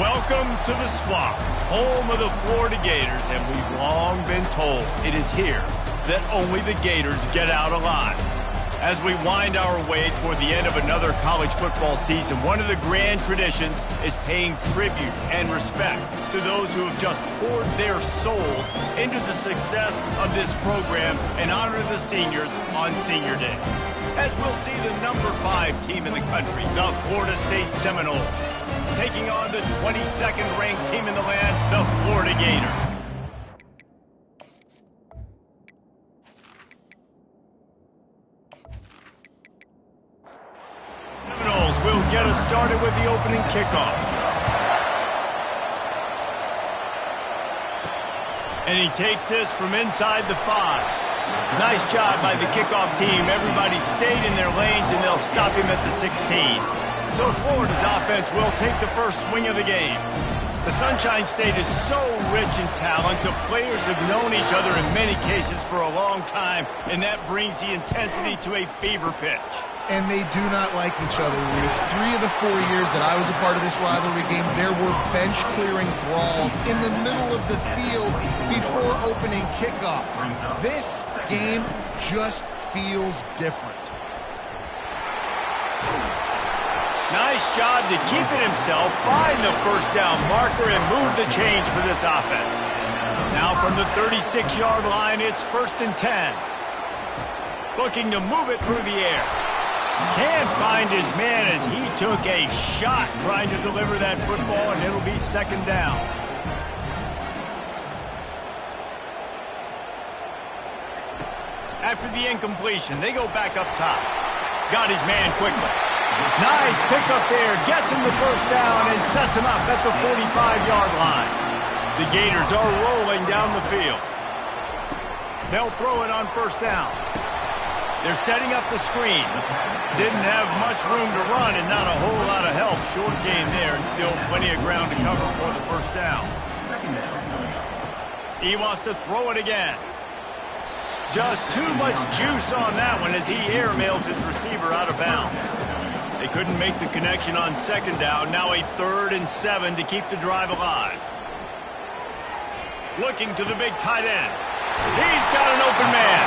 Welcome to the Swamp, home of the Florida Gators, and we've long been told it is here that only the Gators get out alive. As we wind our way toward the end of another college football season, one of the grand traditions is paying tribute and respect to those who have just poured their souls into the success of this program and honor the seniors on Senior Day. As we'll see the number 5 team in the country, the Florida State Seminoles, taking on the 22nd ranked team in the land, the Florida Gators. Seminoles will get us started with the opening kickoff. And he takes this from inside the 5. Nice job by the kickoff team. Everybody stayed in their lanes, and they'll stop him at the 16. So Florida's offense will take the first swing of the game. The Sunshine State is so rich in talent. The players have known each other in many cases for a long time, and that brings the intensity to a fever pitch. And they do not like each other, Reese. 3 of the 4 years that I was a part of this rivalry game, there were bench-clearing brawls in the middle of the field before opening kickoff. This game just feels different. Nice job to keep it himself, find the first down marker, and move the chains for this offense. Now from the 36-yard line, it's 1st and 10. Looking to move it through the air. Can't find his man as he took a shot trying to deliver that football, and it'll be 2nd down. After the incompletion, they go back up top. Got his man quickly. Nice pickup there, gets him the first down and sets him up at the 45-yard line. The Gators are rolling down the field. They'll throw it on 1st down. They're setting up the screen. Didn't have much room to run and not a whole lot of help. Short game there and still plenty of ground to cover for the 1st down. He wants to throw it again. Just too much juice on that one as he airmails his receiver out of bounds. They couldn't make the connection on 2nd down. Now a 3rd and 7 to keep the drive alive. Looking to the big tight end. He's got an open man.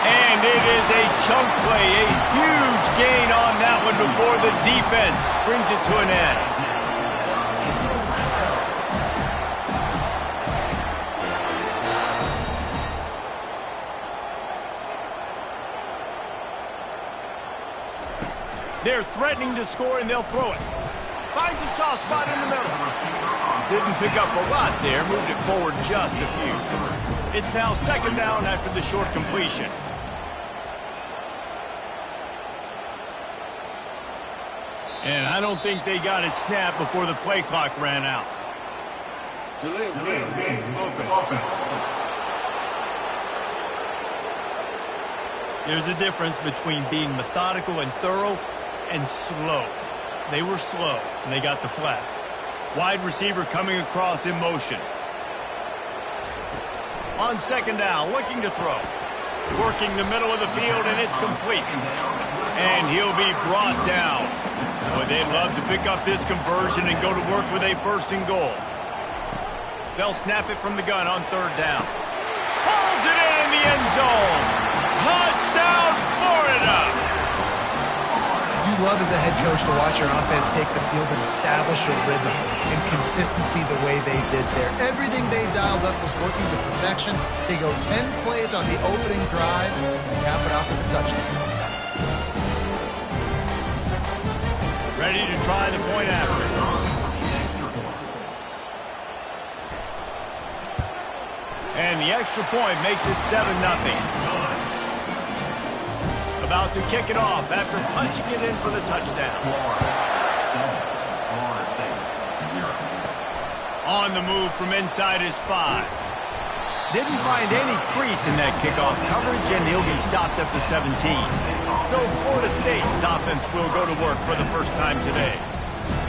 And it is a chunk play, a huge gain on that one before the defense brings it to an end. They're threatening to score, and they'll throw it. Finds a soft spot in the middle. Didn't pick up a lot there, moved it forward just a few. It's now 2nd down after the short completion. And I don't think they got it snapped before the play clock ran out. There's a difference between being methodical and thorough and slow. They were slow, and they got the flag. Wide receiver coming across in motion. On 2nd down, looking to throw. Working the middle of the field, and it's complete. And he'll be brought down. Boy, they'd love to pick up this conversion and go to work with a 1st and goal. They'll snap it from the gun on 3rd down. Pulls it in the end zone. Touchdown, Florida! You love as a head coach to watch your offense take the field and establish a rhythm and consistency the way they did there. Everything they dialed up was working to perfection. They go 10 plays on the opening drive and cap it off with a touchdown. Ready to try the point after. And the extra point makes it 7-0. About to kick it off after punching it in for the touchdown. On the move from inside his 5. Didn't find any crease in that kickoff coverage, and he'll be stopped at the 17. So Florida State's offense will go to work for the first time today.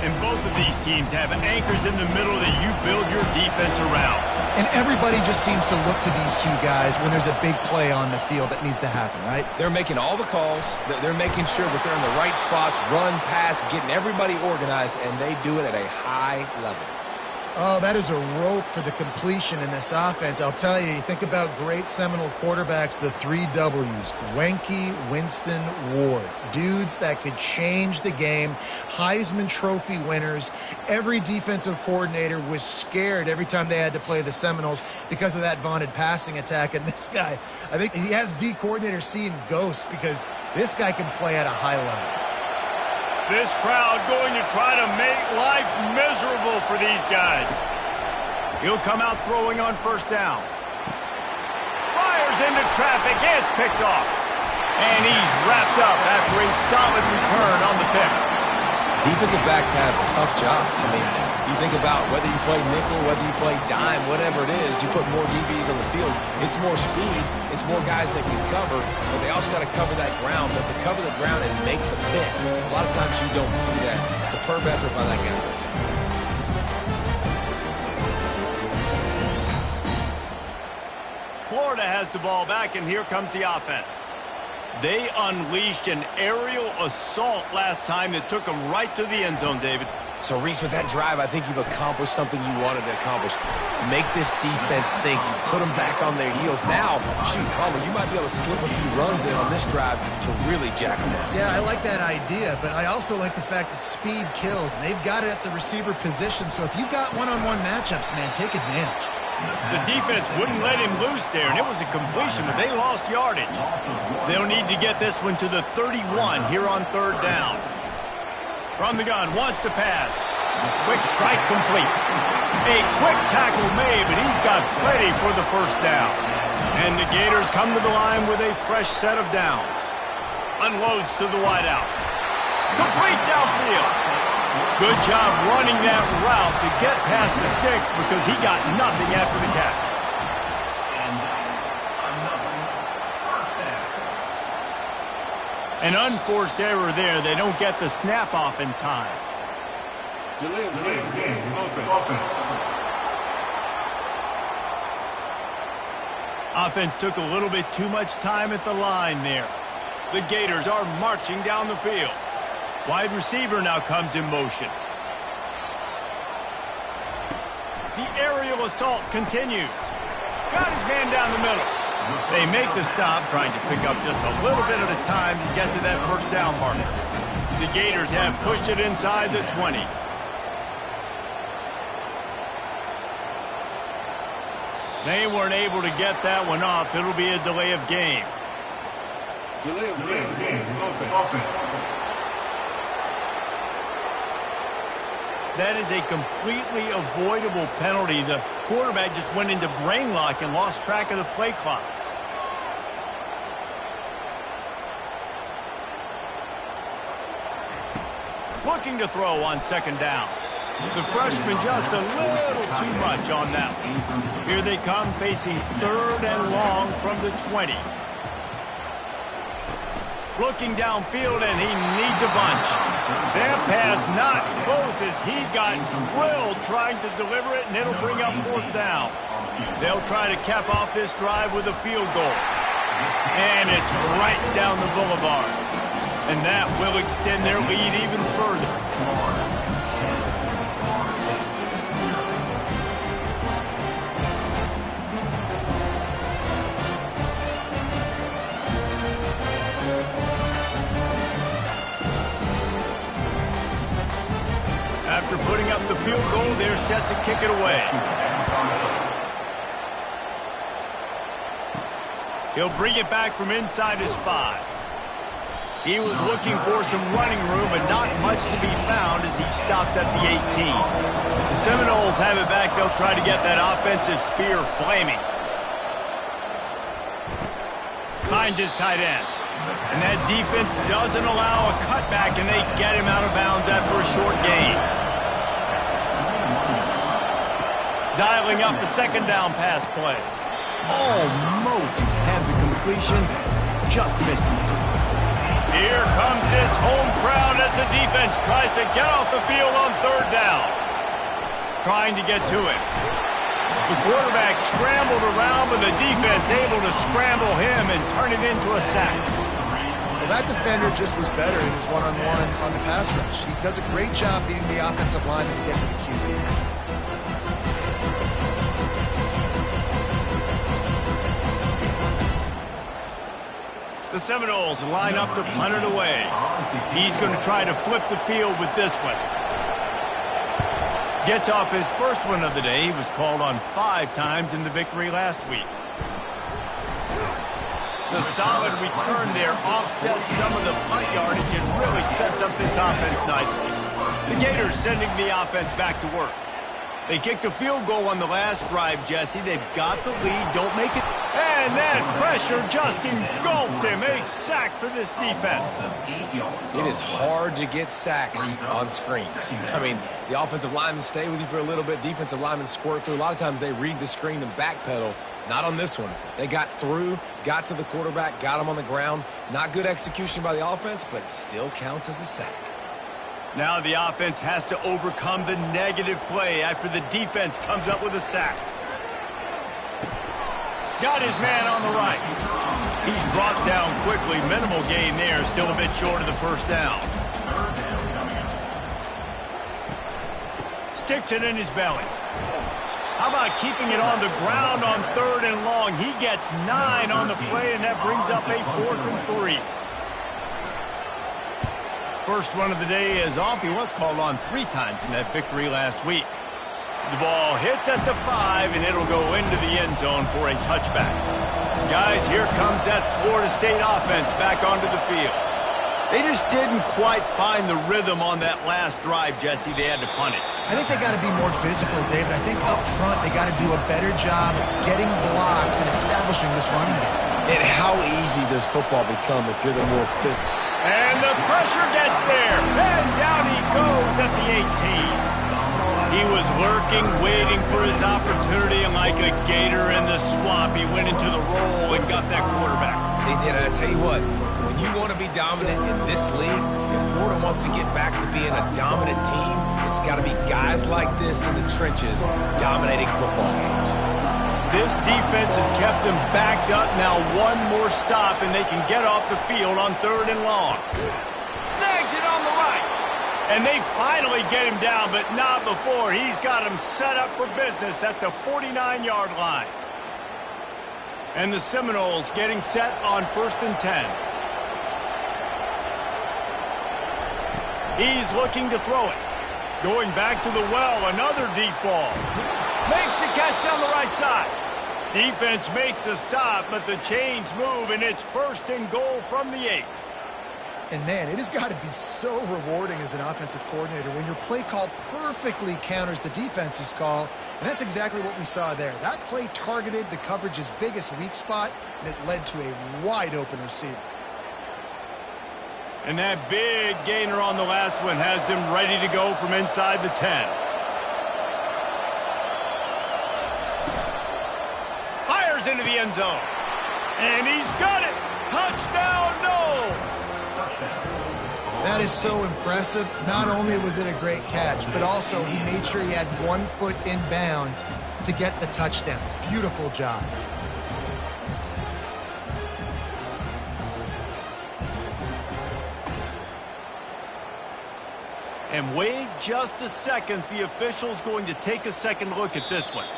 And both of these teams have anchors in the middle that you build your defense around. And everybody just seems to look to these two guys when there's a big play on the field that needs to happen, right? They're making all the calls. They're making sure that they're in the right spots, run, pass, getting everybody organized, and they do it at a high level. Oh, that is a rope for the completion in this offense. I'll tell you, you think about great Seminole quarterbacks, the 3 W's, Wenke, Winston, Ward. Dudes that could change the game, Heisman Trophy winners. Every defensive coordinator was scared every time they had to play the Seminoles because of that vaunted passing attack. And this guy, I think he has D coordinators seeing ghosts because this guy can play at a high level. This crowd going to try to make life miserable for these guys. He'll come out throwing on first down. Fires into traffic. It's picked off. And he's wrapped up after a solid return on the pick. Defensive backs have tough jobs. I mean, you think about whether you play nickel, whether you play dime, whatever it is, you put more DBs on the field. It's more speed. It's more guys that can cover, but they also got to cover that ground. But to cover the ground and make the pick, a lot of times you don't see that. Superb effort by that guy. Florida has the ball back, and here comes the offense. They unleashed an aerial assault last time that took them right to the end zone, David. So, Reese, with that drive, I think you've accomplished something you wanted to accomplish. Make this defense think. You put them back on their heels. Now, shoot, Palmer, you might be able to slip a few runs in on this drive to really jack them up. Yeah, I like that idea, but I also like the fact that speed kills, and they've got it at the receiver position. So if you've got one-on-one matchups, man, take advantage. The defense wouldn't let him loose there, and it was a completion, but they lost yardage. They'll need to get this one to the 31 here on third down. From the gun, wants to pass. Quick strike complete. A quick tackle made, but he's got plenty for the first down. And the Gators come to the line with a fresh set of downs. Unloads to the wideout. Complete downfield. Good job running that route to get past the sticks because he got nothing after the catch. An unforced error there. They don't get the snap off in time. Offense took a little bit too much time at the line there. The Gators are marching down the field. Wide receiver now comes in motion. The aerial assault continues. Got his man down the middle. They make the stop, trying to pick up just a little bit at a time to get to that first down marker. The Gators have pushed it inside the 20. They weren't able to get that one off. It'll be a delay of game. Delay of game. Offense. That is a completely avoidable penalty. The quarterback just went into brain lock and lost track of the play clock. Looking to throw on second down. The freshman just a little too much on that one. Here they come facing third and long from the 20. Looking downfield, and he needs a bunch. That pass not close as he got drilled trying to deliver it, and it'll bring up fourth down. They'll try to cap off this drive with a field goal. And it's right down the boulevard. And that will extend their lead even further. After putting up the field goal, they're set to kick it away. He'll bring it back from inside his 5. He was looking for some running room, but not much to be found as he stopped at the 18. The Seminoles have it back. They'll try to get that offensive spear flaming. Finds his tight end. And that defense doesn't allow a cutback, and they get him out of bounds after a short gain. Dialing up a second down pass play. Almost had the completion, just missed it. Here comes this home crowd as the defense tries to get off the field on third down. Trying to get to it. The quarterback scrambled around, but the defense able to scramble him and turn it into a sack. Well, that defender just was better in his one-on-one on the pass rush. He does a great job beating the offensive lineman to get to the QB. The Seminoles line up to punt it away. He's going to try to flip the field with this one. Gets off his first one of the day. He was called on 5 times in the victory last week. The solid return there offsets some of the punt yardage and really sets up this offense nicely. The Gators sending the offense back to work. They kicked a field goal on the last drive, Jesse. They've got the lead. Don't make it. And that pressure just engulfed him. A sack for this defense. It is hard to get sacks on screens. I mean, the offensive linemen stay with you for a little bit. Defensive linemen squirt through. A lot of times they read the screen and backpedal. Not on this one. They got through, got to the quarterback, got him on the ground. Not good execution by the offense, but it still counts as a sack. Now the offense has to overcome the negative play after the defense comes up with a sack. Got his man on the right. He's brought down quickly. Minimal gain there. Still a bit short of the first down. Sticks it in his belly. How about keeping it on the ground on 3rd and long? He gets 9 on the play, and that brings up a 4th and 3. First one of the day is off. He was called on 3 times in that victory last week. The ball hits at the 5, and it'll go into the end zone for a touchback. Guys, here comes that Florida State offense back onto the field. They just didn't quite find the rhythm on that last drive, Jesse. They had to punt it. I think they got to be more physical, David. I think up front they got to do a better job getting blocks and establishing this running game. And how easy does football become if you're the more physical? And the pressure gets there. And down he goes at the 18. He was lurking, waiting for his opportunity, and like a gator in the swamp, he went into the roll and got that quarterback. They did, and I tell you what, when you want to be dominant in this league, if Florida wants to get back to being a dominant team, it's got to be guys like this in the trenches dominating football games. This defense has kept them backed up. Now one more stop, and they can get off the field on 3rd and long. Snags it on the right. And they finally get him down, but not before. He's got him set up for business at the 49-yard line. And the Seminoles getting set on 1st and 10. He's looking to throw it. Going back to the well, another deep ball. Makes the catch on the right side. Defense makes a stop, but the chains move, and it's 1st and goal from the 8. And, man, it has got to be so rewarding as an offensive coordinator when your play call perfectly counters the defense's call, and that's exactly what we saw there. That play targeted the coverage's biggest weak spot, and it led to a wide-open receiver. And that big gainer on the last one has them ready to go from inside the 10. Fires into the end zone. And he's got it. Touchdown, Noles. That is so impressive. Not only was it a great catch, but also he made sure he had 1 foot in bounds to get the touchdown. Beautiful job. And wait just a second. The official's going to take a second look at this one.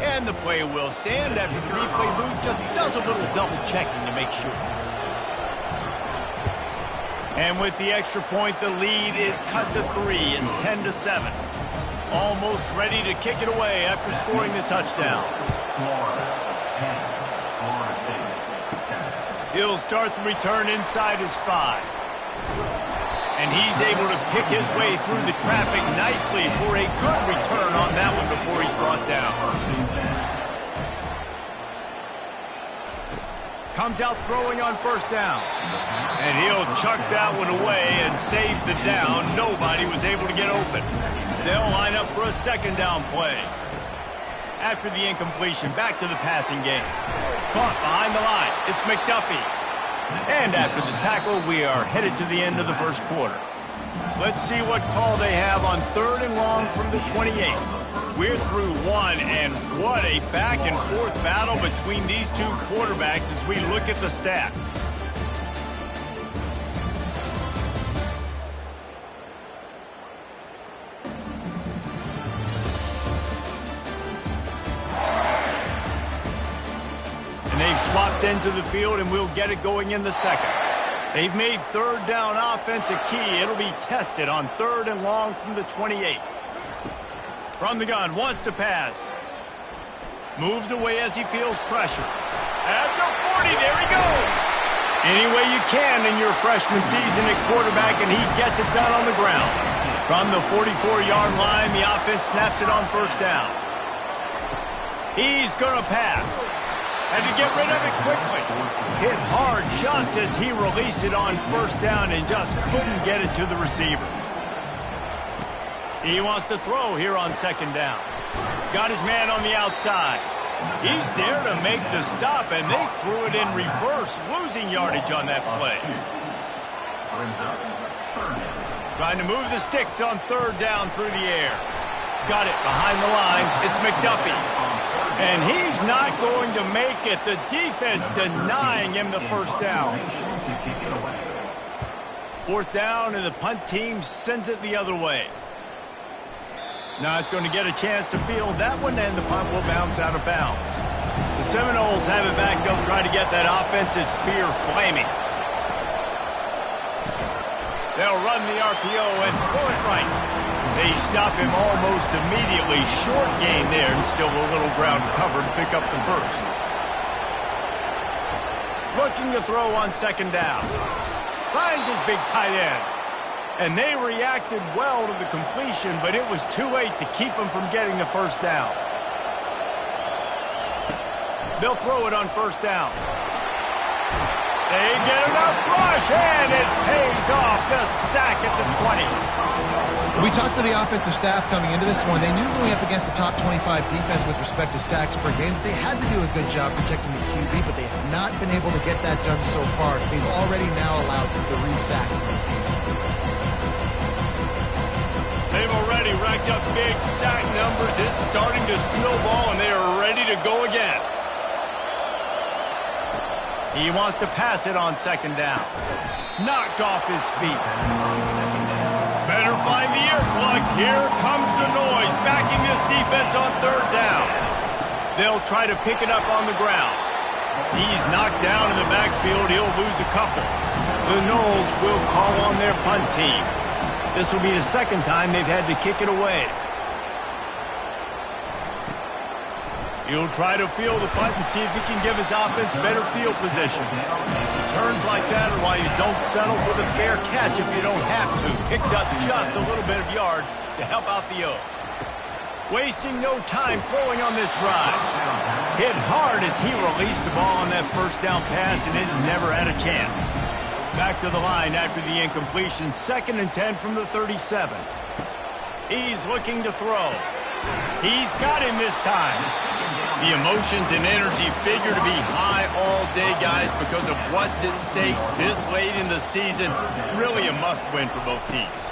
And the play will stand after the replay booth just does a little double checking to make sure. And with the extra point, the lead is cut to 3. It's 10-7. Almost ready to kick it away after scoring the touchdown. He'll start the return inside his 5. And he's able to pick his way through the traffic nicely for a good return on that one before he's brought down. Comes out throwing on 1st down. And he'll chuck that one away and save the down. Nobody was able to get open. They'll line up for a 2nd down play. After the incompletion, back to the passing game. Caught behind the line. It's McDuffie. And after the tackle, we are headed to the end of the first quarter. Let's see what call they have on 3rd and long from the 28. We're through one, and what a back-and-forth battle between these two quarterbacks as we look at the stats. And they've swapped into the field, and we'll get it going in the second. They've made 3rd down offense a key. It'll be tested on 3rd and long from the 28. From the gun, wants to pass. Moves away as he feels pressure. At the 40, there he goes. Any way you can in your freshman season at quarterback, and he gets it done on the ground. From the 44-yard line, the offense snaps it on 1st down. He's going to pass. Had to get rid of it quickly. Hit hard just as he released it on 1st down and just couldn't get it to the receiver. He wants to throw here on 2nd down. Got his man on the outside. He's there to make the stop, and they threw it in reverse, losing yardage on that play. Trying to move the sticks on 3rd down through the air. Got it behind the line. It's McDuffie. And he's not going to make it. The defense denying him the 1st down. 4th down, and the punt team sends it the other way. Not going to get a chance to field that one, and the punt will bounce out of bounds. The Seminoles have it back. They'll try to get that offensive spear flaming. They'll run the RPO and throw it right. They stop him almost immediately. Short gain there, and still a little ground cover to pick up the 1st. Looking to throw on 2nd down. Finds his big tight end. And they reacted well to the completion, but it was too late to keep him from getting the 1st down. They'll throw it on 1st down. They get enough rush, and it pays off. The sack at the 20. We talked to the offensive staff coming into this one. They knew going up against the top 25 defense with respect to sacks per game, they had to do a good job protecting the QB, but they have not been able to get that done so far. They've already now allowed 3 sacks in this game. They've already racked up big sack numbers. It's starting to snowball, and they are ready to go again. He wants to pass it on 2nd down. Knocked off his feet. Better find the ear plugs. Here comes the noise, backing this defense on 3rd down. They'll try to pick it up on the ground. He's knocked down in the backfield. He'll lose a couple. The Noles will call on their punt team. This will be the 2nd time they've had to kick it away. He'll try to field the punt and see if he can give his offense better field position. Turns like that are why you don't settle for the fair catch if you don't have to. Picks up just a little bit of yards to help out the Oaks. Wasting no time throwing on this drive. Hit hard as he released the ball on that 1st down pass, and it never had a chance. Back to the line after the incompletion. 2nd and 10 from the 37. He's looking to throw. He's got him this time. The emotions and energy figure to be high all day, guys, because of what's at stake this late in the season. Really a must-win for both teams.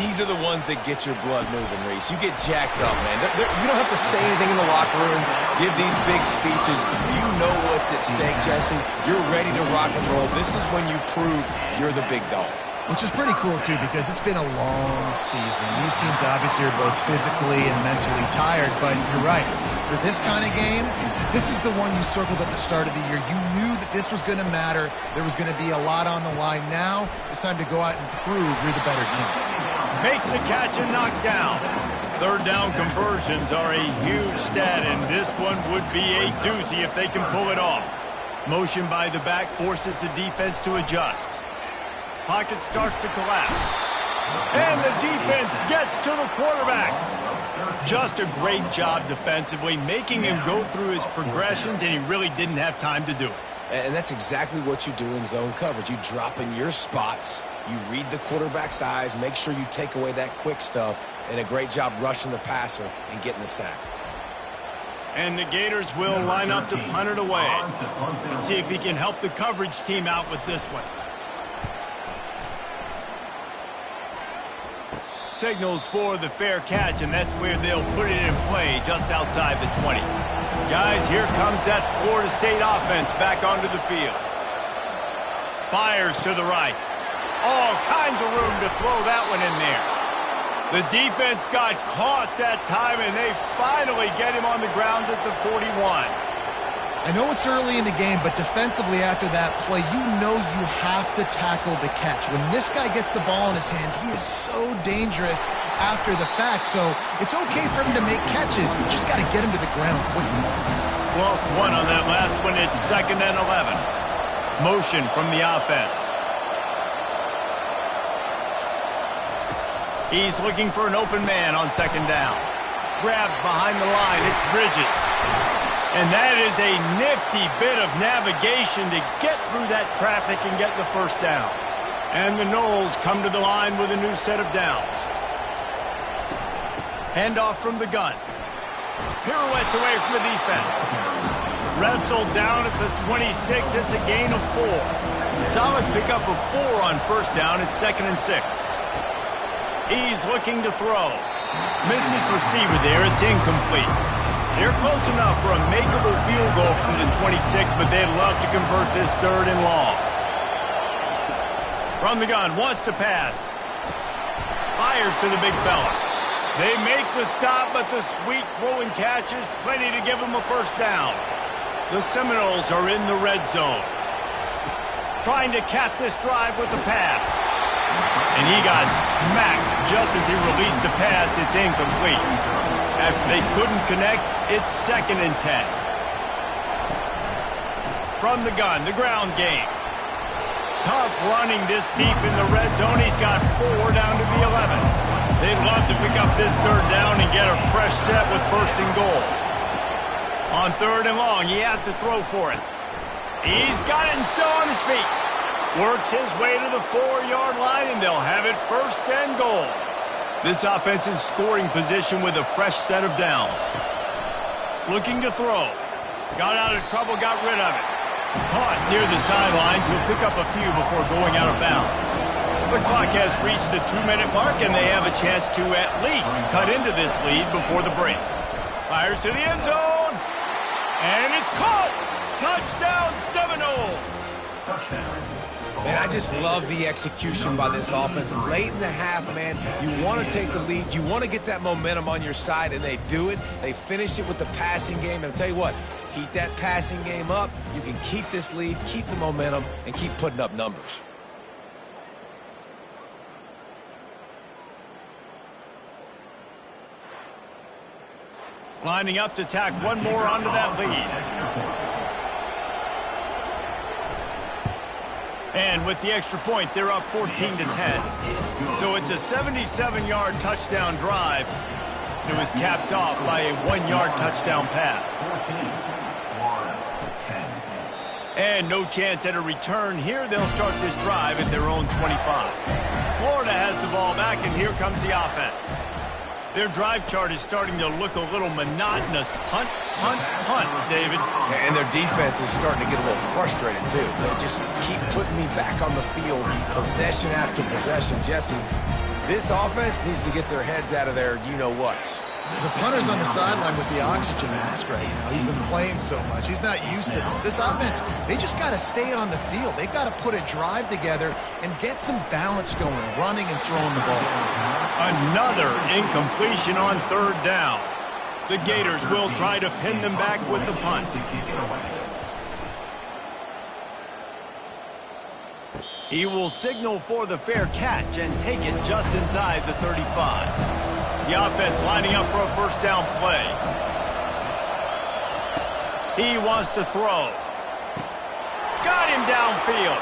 These are the ones that get your blood moving, Reese. You get jacked up, man. You don't have to say anything in the locker room, give these big speeches. You know what's at stake, Jesse. You're ready to rock and roll. This is when you prove you're the big dog. Which is pretty cool, too, because it's been a long season. These teams obviously are both physically and mentally tired, but you're right. For this kind of game, this is the one you circled at the start of the year. You knew that this was going to matter. There was going to be a lot on the line. Now it's time to go out and prove you're the better team. Makes the catch and knocked down. 3rd down conversions are a huge stat, and this one would be a doozy if they can pull it off. Motion by the back forces the defense to adjust. Pocket starts to collapse. And the defense gets to the quarterback. Just a great job defensively, making him go through his progressions, and he really didn't have time to do it. And that's exactly what you do in zone coverage. You drop in your spots, you read the quarterback's eyes, make sure you take away that quick stuff, and a great job rushing the passer and getting the sack. And the Gators will line up to punt it away. Let's see if he can help the coverage team out with this one. Signals for the fair catch, and that's where they'll put it in play, just outside the 20. Guys, here comes that Florida State offense back onto the field. Fires to the right. All kinds of room to throw that one in there. The defense got caught that time, and they finally get him on the ground at the 41. I know it's early in the game, but defensively after that play, you know you have to tackle the catch. When this guy gets the ball in his hands, he is so dangerous after the fact. So it's okay for him to make catches. You just got to get him to the ground quickly. Lost one on that last one. It's 2nd and 11. Motion from the offense. He's looking for an open man on 2nd down. Grabbed behind the line. It's Bridges. And that is a nifty bit of navigation to get through that traffic and get the first down. And the Noles come to the line with a new set of downs. Handoff from the gun. Pirouettes away from the defense. Wrestled down at the 26. It's a gain of 4. Solid pickup of 4 on 1st down. It's 2nd and 6. He's looking to throw. Missed his receiver there. It's incomplete. They're close enough for a makeable field goal from the 26, but they'd love to convert this 3rd and long. From the gun, wants to pass. Fires to the big fella. They make the stop, but the sweet throw and catch is plenty to give them a first down. The Seminoles are in the red zone. Trying to cap this drive with a pass. And he got smacked just as he released the pass. It's incomplete. After they couldn't connect, it's 2nd and 10. From the gun, the ground game. Tough running this deep in the red zone. He's got 4 down to the 11. They'd love to pick up this 3rd down and get a fresh set with 1st and goal. On 3rd and long, he has to throw for it. He's got it and still on his feet. Works his way to the 4-yard line, and they'll have it 1st and goal. This offense in scoring position with a fresh set of downs. Looking to throw. Got out of trouble, got rid of it. Caught near the sidelines. He'll pick up a few before going out of bounds. The clock has reached the 2-minute mark, and they have a chance to at least cut into this lead before the break. Fires to the end zone. And it's caught. Touchdown, Seminoles. Touchdown. Man, I just love the execution by this offense. Late in the half, man, you want to take the lead. You want to get that momentum on your side, and they do it. They finish it with the passing game. And I'll tell you what, keep that passing game up. You can keep this lead, keep the momentum, and keep putting up numbers. Lining up to tack one more onto that lead. And with the extra point, they're up 14 to 10. So it's a 77-yard touchdown drive. It was capped off by a 1-yard touchdown pass. And no chance at a return here. They'll start this drive at their own 25. Florida has the ball back, and here comes the offense. Their drive chart is starting to look a little monotonous. Punt, punt, punt, David. And their defense is starting to get a little frustrated, too. They just keep putting me back on the field, possession after possession. Jesse, this offense needs to get their heads out of their you-know-whats. The punter's on the sideline with the oxygen mask right now. He's been playing so much. He's not used to this. This offense, they just got to stay on the field. They've got to put a drive together and get some balance going, running and throwing the ball. Another incompletion on 3rd down. The Gators will try to pin them back with the punt. He will signal for the fair catch and take it just inside the 35. The offense lining up for a first down play. He wants to throw. Got him downfield.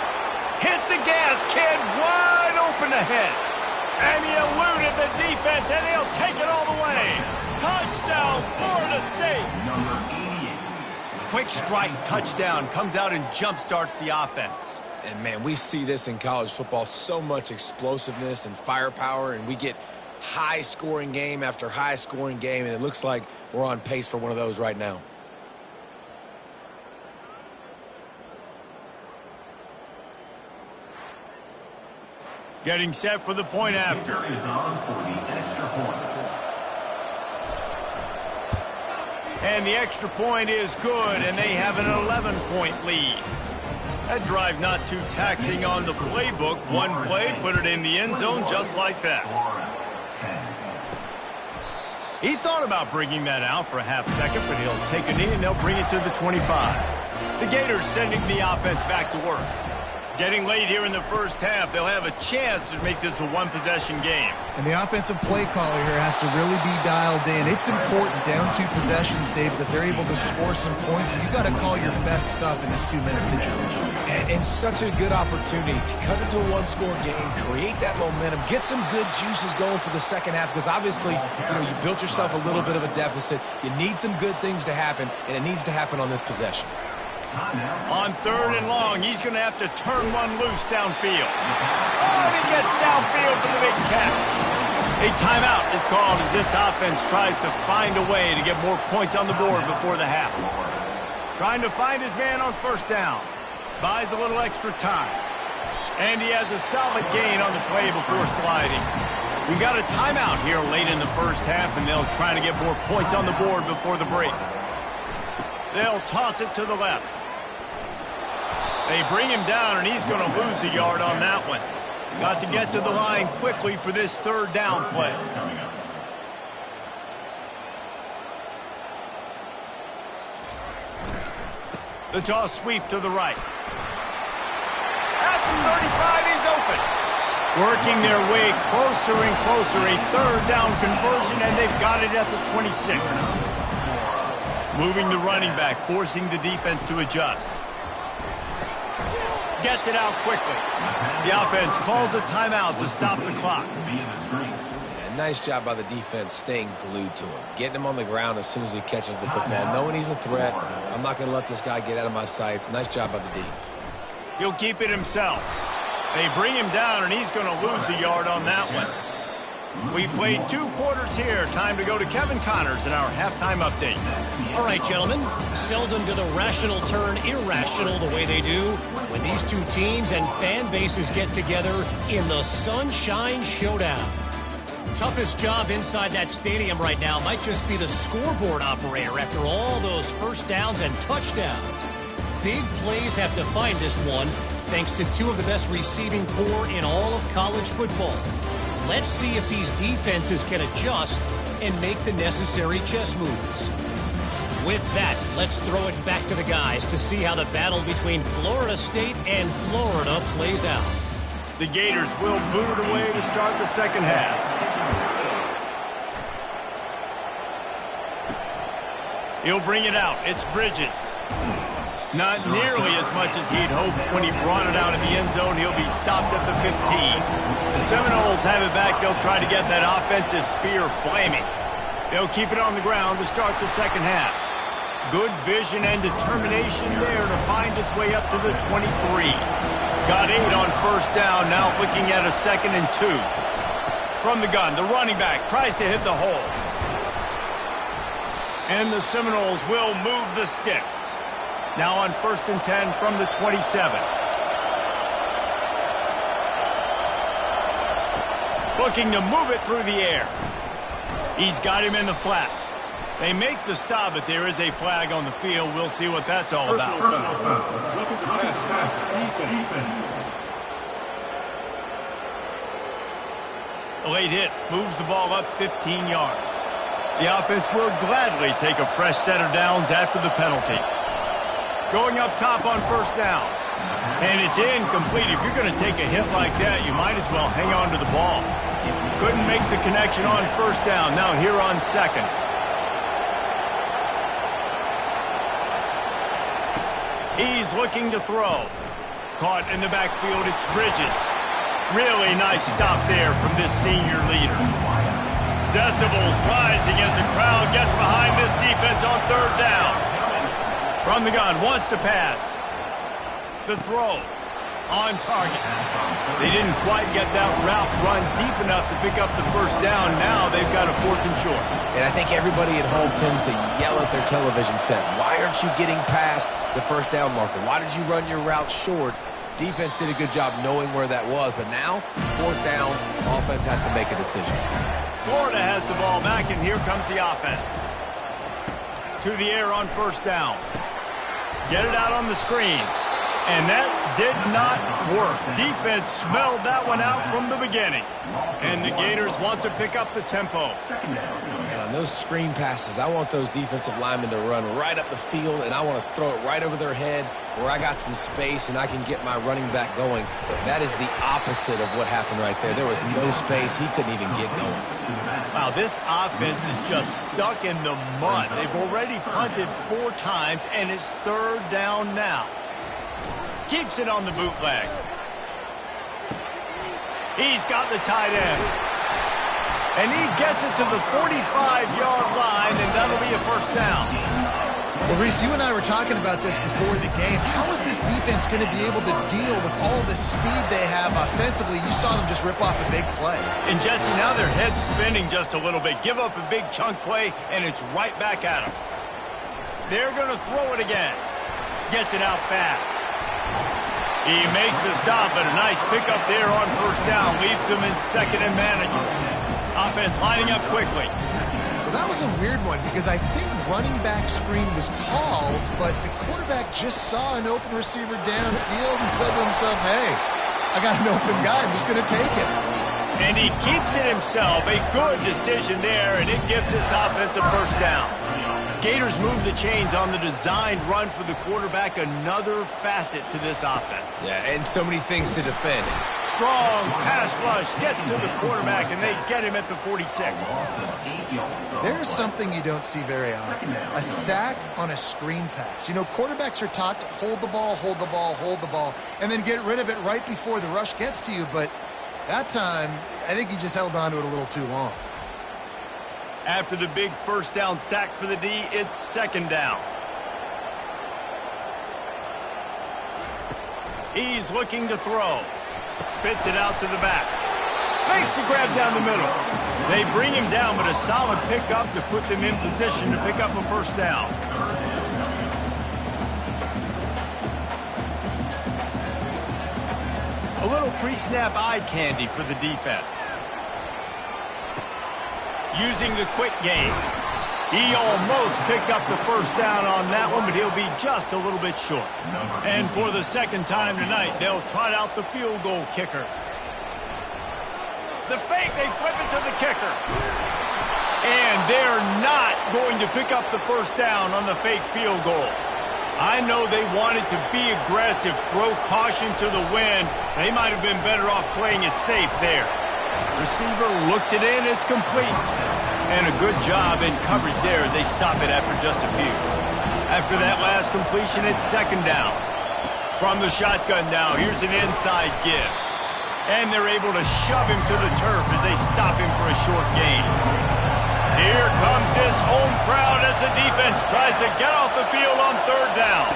Hit the gas, kid, wide open ahead. And he eluded the defense, and he'll take it all the way. Touchdown, Florida State. Quick strike touchdown comes out and jump-starts the offense. And, man, we see this in college football, so much explosiveness and firepower, and we get high-scoring game after high-scoring game, and it looks like we're on pace for one of those right now. Getting set for the point after. Is on for the extra point. And the extra point is good, and they have an 11-point lead. That drive not too taxing on the playbook. One play, put it in the end zone just like that. He thought about bringing that out for a half second, but he'll take a knee and they'll bring it to the 25. The Gators sending the offense back to work. Getting late here in the first half, they'll have a chance to make this a one-possession game. And the offensive play caller here has to really be dialed in. It's important down 2 possessions, Dave, that they're able to score some points. You got to call your best stuff in this 2-minute situation. And such a good opportunity to cut into a one-score game, create that momentum, get some good juices going for the second half, because obviously, you built yourself a little bit of a deficit. You need some good things to happen, and it needs to happen on this possession. On 3rd and long, he's going to have to turn one loose downfield. Oh, and he gets downfield for the big catch. A timeout is called as this offense tries to find a way to get more points on the board before the half. Trying to find his man on 1st down. Buys a little extra time. And he has a solid gain on the play before sliding. We got a timeout here late in the first half, and they'll try to get more points on the board before the break. They'll toss it to the left. They bring him down, and he's going to lose a yard on that one. Got to get to the line quickly for this 3rd down play. The toss sweep to the right. At the 35, he's open. Working their way closer and closer. A 3rd down conversion, and they've got it at the 26. Moving the running back, forcing the defense to adjust. Gets it out quickly. The offense calls a timeout to stop the clock. Yeah, nice job by the defense staying glued to him. Getting him on the ground as soon as he catches the football. Knowing he's a threat. I'm not going to let this guy get out of my sights. Nice job by the D. He'll keep it himself. They bring him down, and he's going to lose a yard on that one. We've played 2 quarters here. Time to go to Kevin Connors in our halftime update. All right, gentlemen. Seldom do the rational turn irrational the way they do when these 2 teams and fan bases get together in the Sunshine Showdown. Toughest job inside that stadium right now might just be the scoreboard operator after all those first downs and touchdowns. Big plays have defined this one thanks to 2 of the best receiving corps in all of college football. Let's see if these defenses can adjust and make the necessary chess moves. With that, let's throw it back to the guys to see how the battle between Florida State and Florida plays out. The Gators will boot it away to start the second half. He'll bring it out. It's Bridges. Not nearly as much as he'd hoped when he brought it out of the end zone. He'll be stopped at the 15. The Seminoles have it back. They'll try to get that offensive spear flaming. They'll keep it on the ground to start the second half. Good vision and determination there to find his way up to the 23. Got 8 on 1st down. Now looking at a 2nd and 2. From the gun, the running back tries to hit the hole. And the Seminoles will move the sticks. Now on 1st and 10 from the 27. Looking to move it through the air. He's got him in the flat. They make the stop, but there is a flag on the field. We'll see what that's all about. Roughing the pass. Defense. A late hit moves the ball up 15 yards. The offense will gladly take a fresh set of downs after the penalty. Going up top on 1st down. And it's incomplete. If you're going to take a hit like that, you might as well hang on to the ball. Couldn't make the connection on 1st down. Now here on 2nd. He's looking to throw. Caught in the backfield, it's Bridges. Really nice stop there from this senior leader. Decibels rising as the crowd gets behind this defense on 3rd down. From the gun, wants to pass. The throw. on target. They didn't quite get that route run deep enough to pick up the first down. Now they've got a 4th and short. And I think everybody at home tends to yell at their television set. Why aren't you getting past the first down marker? Why did you run your route short? Defense did a good job knowing where that was, but now, 4th down, offense has to make a decision. Florida has the ball back, and here comes the offense. To the air on 1st down. Get it out on the screen. And that did not work. Defense smelled that one out from the beginning. And the Gators want to pick up the tempo. And on those screen passes, I want those defensive linemen to run right up the field, and I want to throw it right over their head where I got some space and I can get my running back going. But that is the opposite of what happened right there. There was no space. He couldn't even get going. Wow, this offense is just stuck in the mud. They've already punted 4 times, and it's 3rd down now. Keeps it on the bootleg. He's got the tight end. And he gets it to the 45-yard line, and that'll be a 1st down. Well, Reese, you and I were talking about this before the game. How is this defense going to be able to deal with all the speed they have offensively? You saw them just rip off a big play. And, Jesse, now their head's spinning just a little bit. Give up a big chunk play, and it's right back at them. They're going to throw it again. Gets it out fast. He makes the stop, but a nice pickup there on 1st down. Leaves them in 2nd and manageable. Offense lining up quickly. Well, that was a weird one because I think running back screen was called, but the quarterback just saw an open receiver downfield and said to himself, hey, I got an open guy. I'm just going to take it. And he keeps it himself. A good decision there, and it gives this offense a 1st down. Gators move the chains on the designed run for the quarterback, another facet to this offense. Yeah, and so many things to defend. Strong pass rush gets to the quarterback, and they get him at the 46. There's something you don't see very often. A sack on a screen pass. You know, quarterbacks are taught to hold the ball, hold the ball, hold the ball, and then get rid of it right before the rush gets to you. But that time, I think he just held on to it a little too long. After the big 1st down sack for the D, it's 2nd down. He's looking to throw. Spits it out to the back. Makes the grab down the middle. They bring him down, but a solid pickup to put them in position to pick up a 1st down. A little pre-snap eye candy for the defense. Using the quick game. He almost picked up the 1st down on that one, but he'll be just a little bit short. And for the 2nd time tonight, they'll trot out the field goal kicker. The fake, they flip it to the kicker. And they're not going to pick up the 1st down on the fake field goal. I know they wanted to be aggressive, throw caution to the wind. They might have been better off playing it safe there. Receiver looks it in, it's complete. And a good job in coverage there as they stop it after just a few. After that last completion, it's 2nd down. From the shotgun now, here's an inside give. And they're able to shove him to the turf as they stop him for a short gain. Here comes this home crowd as the defense tries to get off the field on 3rd down.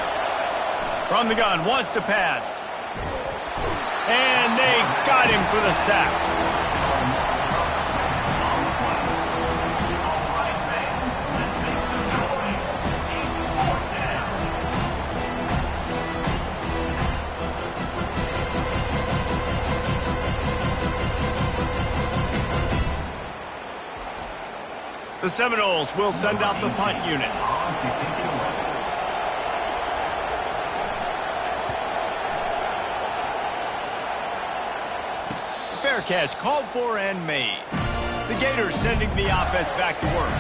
From the gun, wants to pass. And they got him for the sack. The Seminoles will send out the punt unit. Fair catch called for and made. The Gators sending the offense back to work.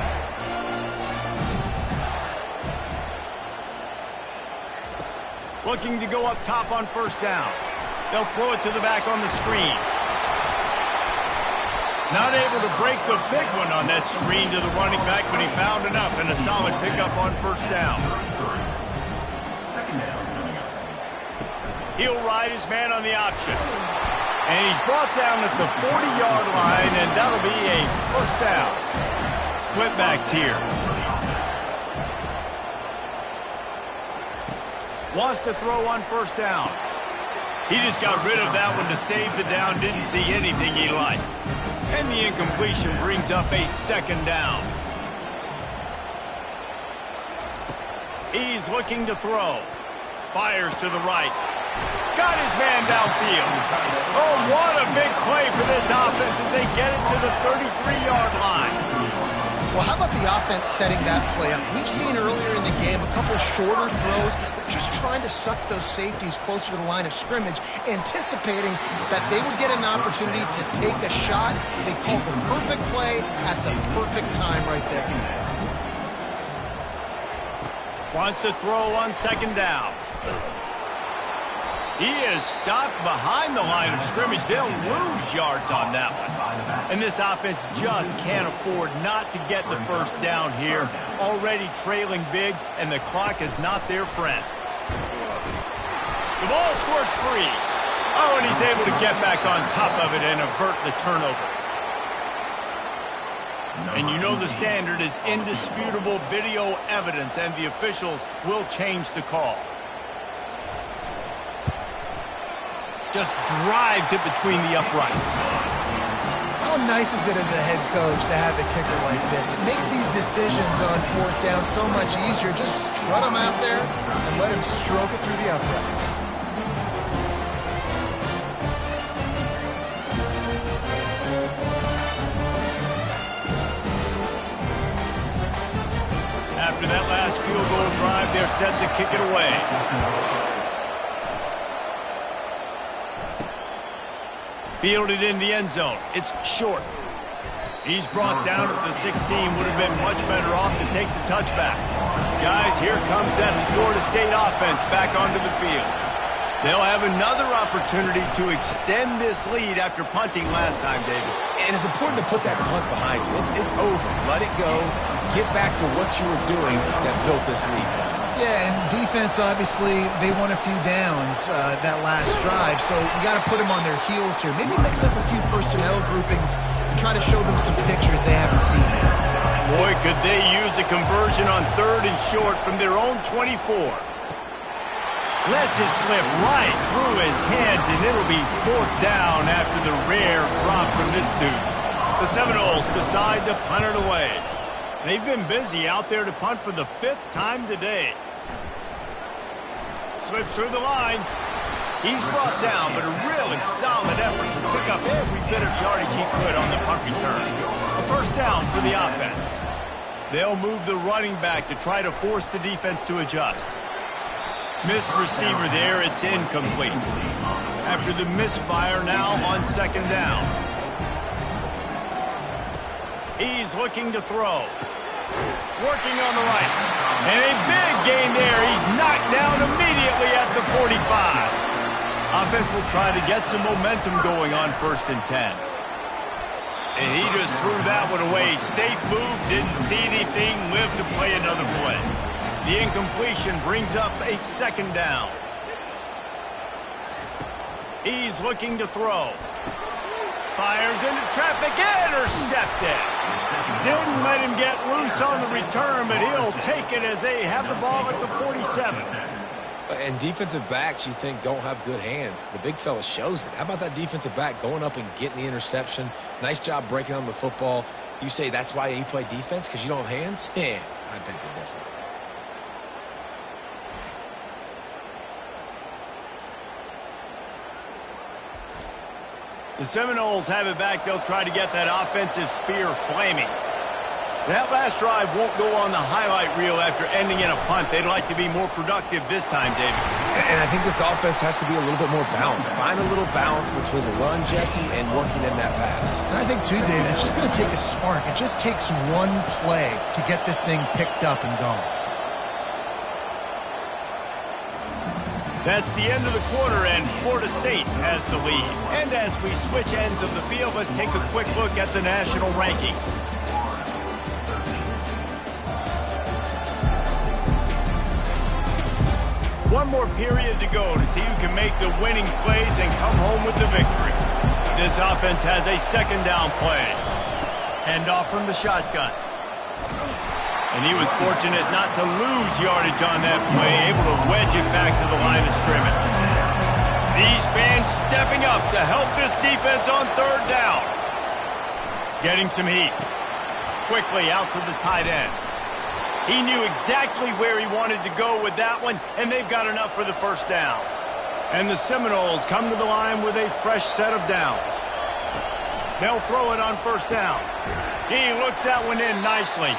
Looking to go up top on 1st down. They'll throw it to the back on the screen. Not able to break the big one on that screen to the running back, but he found enough and a solid pickup on 1st down. He'll ride his man on the option. And he's brought down at the 40-yard line, and that'll be a 1st down. Split backs here. Wants to throw on 1st down. He just got rid of that one to save the down, didn't see anything he liked. And the incompletion brings up a second down. He's looking to throw. Fires to the right. Got his man downfield. Oh, what a big play for this offense as they get it to the 33-yard line. Well, how about the offense setting that play up? We've seen earlier in the game a couple shorter throws. They're just trying to suck those safeties closer to the line of scrimmage, anticipating that they would get an opportunity to take a shot. They called the perfect play at the perfect time right there. Wants to throw on second down. He is stopped behind the line of scrimmage. They'll lose yards on that one. And this offense just can't afford not to get the first down here. Already trailing big, and the clock is not their friend. The ball squirts free. Oh, and he's able to get back on top of it and avert the turnover. And you know the standard is indisputable video evidence, and the officials will change the call. Just drives it between the uprights. How nice is it as a head coach to have a kicker like this? It makes these decisions on fourth down so much easier. Just strut him out there and let him stroke it through the uprights. After that last field goal drive, they're set to kick it away. Fielded in the end zone. It's short. He's brought down at the 16. Would have been much better off to take the touchback. Guys, here comes that Florida State offense back onto the field. They'll have another opportunity to extend this lead after punting last time, David. And it's important to put that punt behind you. It's over. Let it go. Get back to what you were doing that built this lead. Yeah, and defense, obviously, they won a few downs that last drive, so you got to put them on their heels here. Maybe mix up a few personnel groupings and try to show them some pictures they haven't seen. Boy, could they use a conversion on third and short from their own 24. Lets it slip right through his hands, and it'll be fourth down after the rare drop from this dude. The Seminoles decide to punt it away. They've been busy out there to punt for the 5th time today. Slips through the line. He's brought down, but a really solid effort to pick up every bit of yardage he could on the punt return. A first down for the offense. They'll move the running back to try to force the defense to adjust. Missed receiver there. It's incomplete. After the misfire, now on second down. He's looking to throw. Working on the right. And a big gain there. He's knocked down immediately at the 45. Offense will try to get some momentum going on 1st and 10. And he just threw that one away. Safe move. Didn't see anything. Lived to play another play. The incompletion brings up a second down. He's looking to throw. Fires into traffic, intercepted. Didn't let him get loose on the return, but he'll take it as they have the ball at the 47. And defensive backs, you think, don't have good hands. The big fella shows it. How about that defensive back going up and getting the interception? Nice job breaking on the football. You say that's why you play defense, because you don't have hands? Yeah, I beg to differ. The Seminoles have it back. They'll try to get that offensive spear flaming. That last drive won't go on the highlight reel after ending in a punt. They'd like to be more productive this time, David. And I think this offense has to be a little bit more balanced. Find a little balance between the run, Jesse, and working in that pass. And I think, too, David, it's just going to take a spark. It just takes one play to get this thing picked up and going. That's the end of the quarter, and Florida State has the lead. And as we switch ends of the field, let's take a quick look at the national rankings. One more period to go to see who can make the winning plays and come home with the victory. This offense has a second down play. Handoff from the shotgun. And he was fortunate not to lose yardage on that play, able to wedge it back to the line of scrimmage. These fans stepping up to help this defense on third down. Getting some heat. Quickly out to the tight end. He knew exactly where he wanted to go with that one, and they've got enough for the first down. And the Seminoles come to the line with a fresh set of downs. They'll throw it on first down. He looks that one in nicely.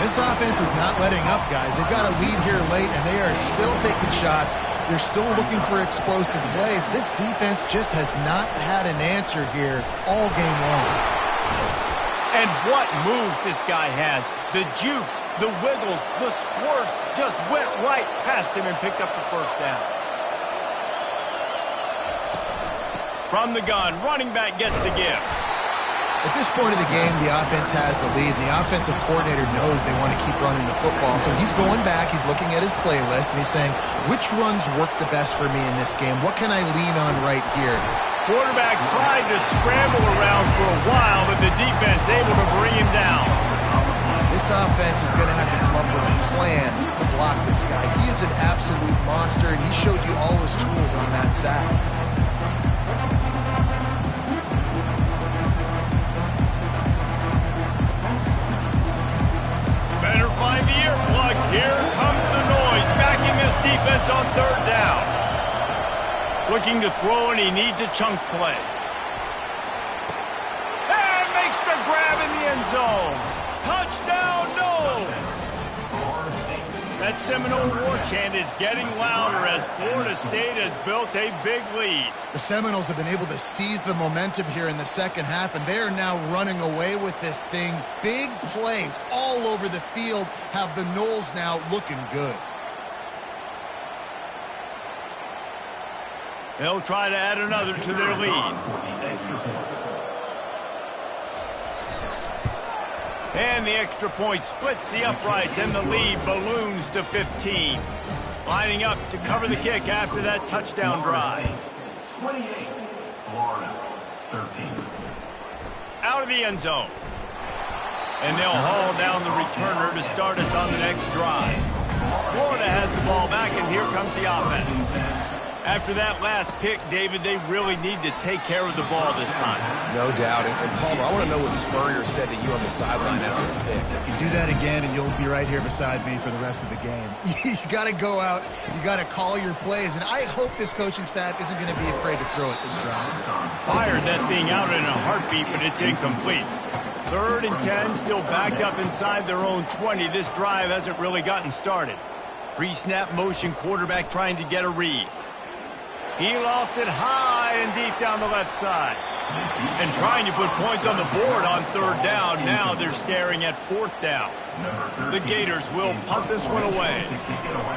This offense is not letting up, guys. They've got a lead here late, and they are still taking shots. They're still looking for explosive plays. This defense just has not had an answer here all game long. And what moves this guy has. The jukes, the wiggles, the squirts just went right past him and picked up the first down. From the gun, running back gets to give. At this point of the game, the offense has the lead, and the offensive coordinator knows they want to keep running the football. So he's going back, he's looking at his playlist, and he's saying, which runs work the best for me in this game? What can I lean on right here? Quarterback tried to scramble around for a while, but the defense able to bring him down. This offense is going to have to come up with a plan to block this guy. He is an absolute monster, and he showed you all his tools on that sack. Better find the earplugs. Here comes the noise, backing this defense on third down. Looking to throw, and he needs a chunk play. And makes the grab in the end zone. Touchdown, no! That Seminole war chant is getting louder as Florida State has built a big lead. The Seminoles have been able to seize the momentum here in the second half, and they are now running away with this thing. Big plays all over the field have the Noles now looking good. They'll try to add another to their lead. And the extra point splits the uprights, and the lead balloons to 15. Lining up to cover the kick after that touchdown drive. 28, Florida, 13. Out of the end zone. And they'll haul down the returner to start us on the next drive. Florida has the ball back, and here comes the offense. After that last pick, David, they really need to take care of the ball this time. No doubt. And Palmer, I want to know what Spurrier said to you on the sideline after the pick. You do that again, and you'll be right here beside me for the rest of the game. You got to go out. You got to call your plays. And I hope this coaching staff isn't going to be afraid to throw it this round. Fired that thing out in a heartbeat, but it's incomplete. 3rd and 10, still backed up inside their own 20. This drive hasn't really gotten started. Pre-snap motion, quarterback trying to get a read. He lost it high and deep down the left side. And trying to put points on the board on 3rd down. Now they're staring at 4th down. The Gators will punt this one away.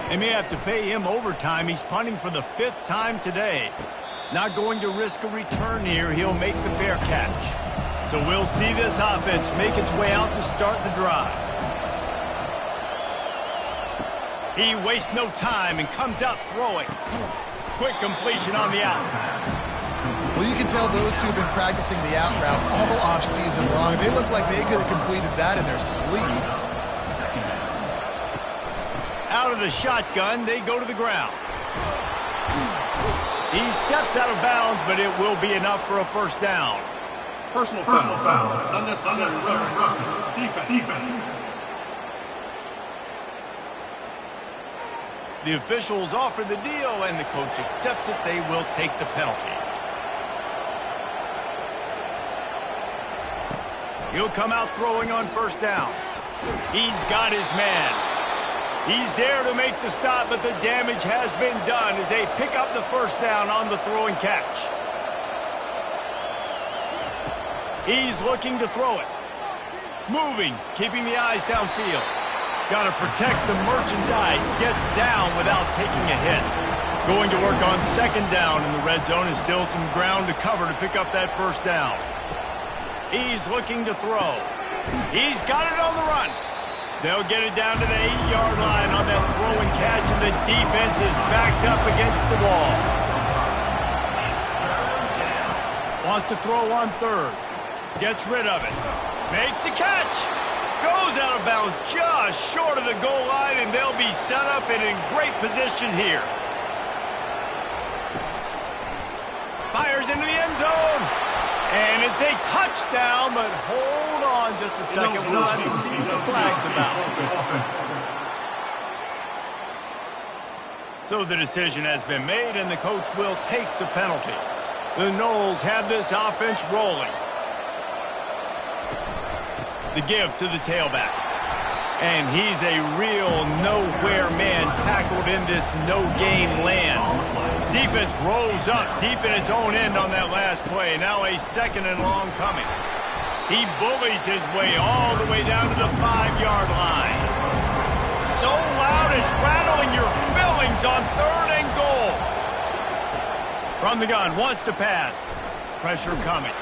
They may have to pay him overtime. He's punting for the 5th time today. Not going to risk a return here. He'll make the fair catch. So we'll see this offense make its way out to start the drive. He wastes no time and comes out throwing. Quick completion on the out. Well, you can tell those two have been practicing the out route all off-season long. They look like they could have completed that in their sleep. Out of the shotgun, they go to the ground. He steps out of bounds, but it will be enough for a first down. Personal foul. Unnecessary roughness. Defense. The officials offer the deal, and the coach accepts it. They will take the penalty. He'll come out throwing on first down. He's got his man. He's there to make the stop, but the damage has been done as they pick up the first down on the throw and catch. He's looking to throw it. Moving, keeping the eyes downfield. Got to protect the merchandise. Gets down without taking a hit. Going to work on 2nd down in the red zone, and still some ground to cover to pick up that first down. He's looking to throw. He's got it on the run. They'll get it down to the 8-yard line on that throw and catch, and the defense is backed up against the wall. Wants to throw on 3rd. Gets rid of it. Makes the catch. Goes out of bounds just short of the goal line, and they'll be set up and in great position here. fires into the end zone. And it's a touchdown, but hold on just a second. We'll have to see what the flag's about. So the decision has been made, and the coach will take the penalty. The Noles have this offense rolling. The give to the tailback. And he's a real nowhere man tackled in this no-gain land. Defense rolls up deep in its own end on that last play. Now a 2nd and long coming. He bullies his way all the way down to the 5-yard line. So loud it's rattling your fillings on 3rd and goal. From the gun, wants to pass. Pressure coming.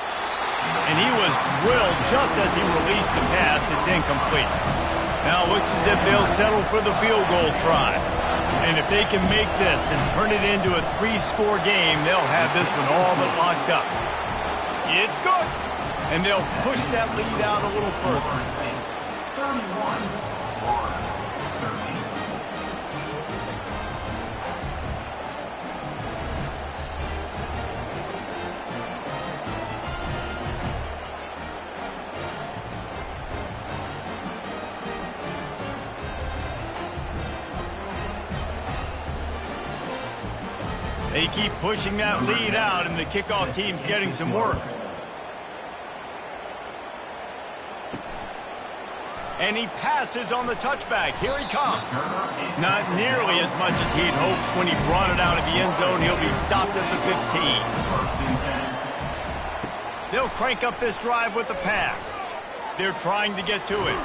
And he was drilled just as he released the pass. It's incomplete. Now it looks as if they'll settle for the field goal try. And if they can make this and turn it into a 3-score game, they'll have this one all but locked up. It's good. And they'll push that lead out a little further. 31, Florida, 13. They keep pushing that lead out, and the kickoff team's getting some work. And he passes on the touchback. Here he comes. Not nearly as much as he'd hoped when he brought it out of the end zone. He'll be stopped at the 15. They'll crank up this drive with the pass. They're trying to get to it.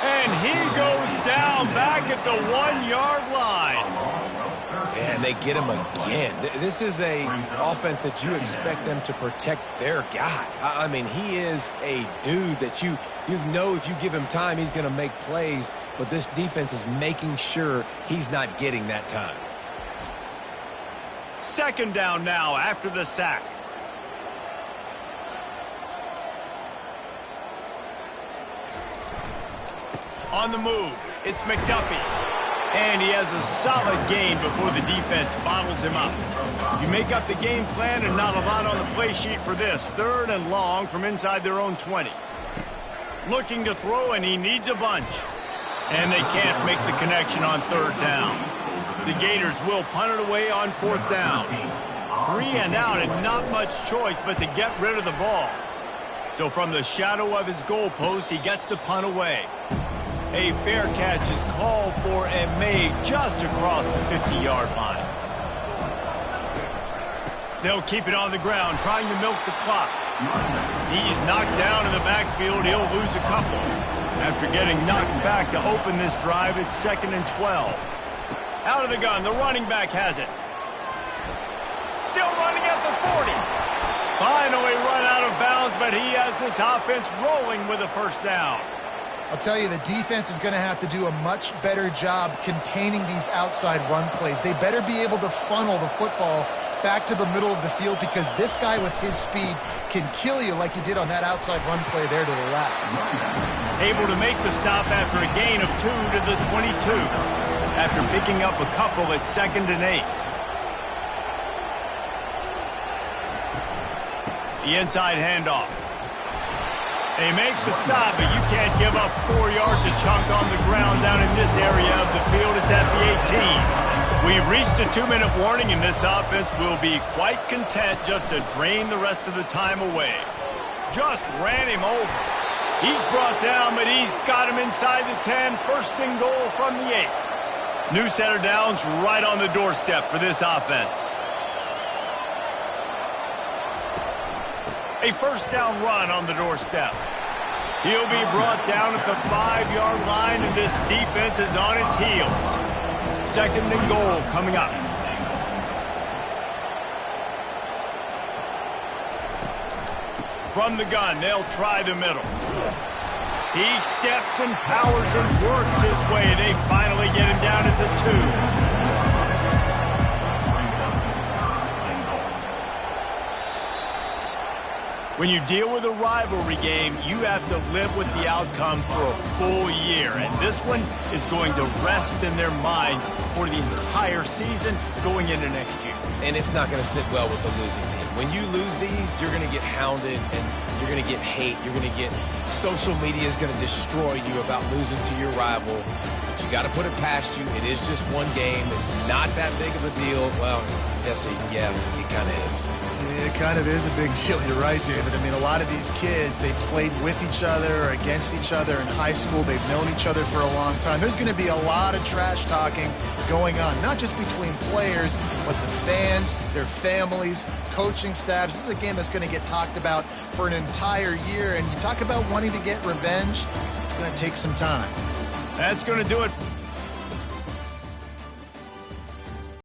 And he goes down back at the 1-yard line. And they get him again. This is a offense that you expect them to protect their guy. I mean, he is a dude that you know if you give him time, he's going to make plays. But this defense is making sure he's not getting that time. 2nd down now after the sack. On the move, it's McDuffie. And he has a solid gain before the defense bottles him up. You make up the game plan and not a lot on the play sheet for this. 3rd and long from inside their own 20. Looking to throw, and he needs a bunch. And they can't make the connection on 3rd down. The Gators will punt it away on 4th down. 3 and out and not much choice but to get rid of the ball. So from the shadow of his goalpost, he gets the punt away. A fair catch is called for and made just across the 50-yard line. They'll keep it on the ground, trying to milk the clock. He's knocked down in the backfield. He'll lose a couple. After getting knocked back to open this drive, it's 2nd and 12. Out of the gun, the running back has it. Still running at the 40. Finally run out of bounds, but he has this offense rolling with a 1st down. I'll tell you, the defense is going to have to do a much better job containing these outside run plays. They better be able to funnel the football back to the middle of the field because this guy with his speed can kill you like he did on that outside run play there to the left. Able to make the stop after a gain of 2 to the 22. After picking up a couple at 2nd and 8. The inside handoff. They make the stop, but you can't give up 4 yards a chunk on the ground down in this area of the field. It's at the 18. We've reached a 2-minute warning, and this offense will be quite content just to drain the rest of the time away. Just ran him over. He's brought down, but he's got him inside the 10. 1st and goal from the 8. New set of downs right on the doorstep for this offense. A 1st down run on the doorstep. He'll be brought down at the 5-yard line, and this defense is on its heels. 2nd and goal coming up. From the gun, they'll try the middle. He steps and powers and works his way. They finally get him down at the 2. When you deal with a rivalry game, you have to live with the outcome for a full year. And this one is going to rest in their minds for the entire season going into next year. And it's not going to sit well with the losing team. When you lose these, you're going to get hounded and you're going to get hate. You're going to get social media is going to destroy you about losing to your rival. But you got to put it past you. It is just one game. It's not that big of a deal. Well, Jesse, yeah, it kind of is. It kind of is a big deal. You're right, David. I mean, a lot of these kids, they played with each other or against each other in high school. They've known each other for a long time. There's going to be a lot of trash talking going on, not just between players, but the fans, their families, coaching staffs. This is a game that's going to get talked about for an entire year. And you talk about wanting to get revenge, it's going to take some time. That's going to do it